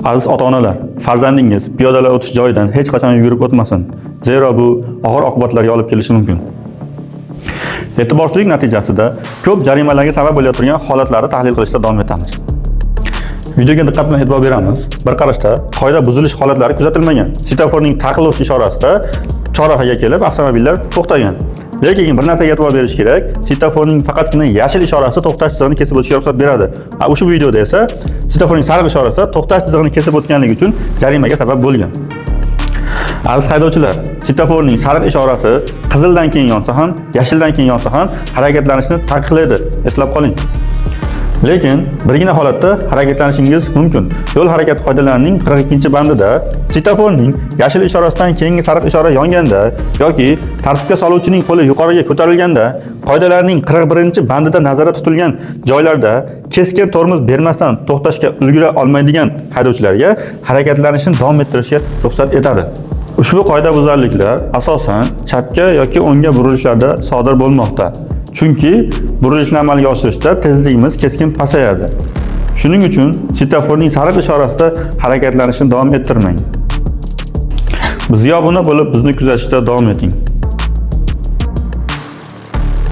Aziz ota-onalar, farzandingiz piyodalar o'tish joyidan hech qachon yugurib o'tmasin. Zero bu og'ir oqibatlarga olib kelishi mumkin. E'tiborsizlik natijasida ko'p jarimalarga sabab bo'layotgan holatlarni tahlil qilishda davom etamiz. Videoga diqqat bilan e'tibor beramiz. Bir qarashda qoida buzilish holatlari kuzatilmagan. Svetoforning taqiluvchi ishorasida chorrahaga kelib avtomobillar to'xtagan. Lekin bir narsaga e'tibor berish kerak. Svetoforning faqatgina yashil ishorasi to'xtash chizig'ini kesib o'tishga ruxsat beradi. Ushbu videoda esa svetoforning sariq ishorasi to'xtash chizig'ini kesib o'tganligi uchun jarimaga sabab bo'lgan. Aziz haydovchilar, svetoforning sariq ishorasi qizildan keyin yonsa ham, yashildan keyin yonsa ham harakatlanishni taqiqlaydi. Eslab qoling. Lekin birgina holatda harakatlanishingiz mumkin. Yo'l harakati qoidalarining 42-bandida svetoforning yashil ishorasidan keyingi sariq ishora yonganda yoki tartibga soluvchining qo'li yuqoriga ko'tarilganda, qoidalarning 41-bandida nazarda tutilgan joylarda keskin tormoz bermasdan to'xtashga ulgura olmaydigan haydovchilarga harakatlanishni davom ettirishga ruxsat etadi. Ushbu qoidabuzarliklar asosan chapga yoki o'ngga burilishlarda sodir bo'lmoqda. Chunki burilishni amalga oshirishda tezligimiz keskin pasayadi. Shuning uchun svetoforning sariq ishorasida harakatlanishni davom ettirmang. Bizga obuna bo'lib, bizni kuzatishda davom eting.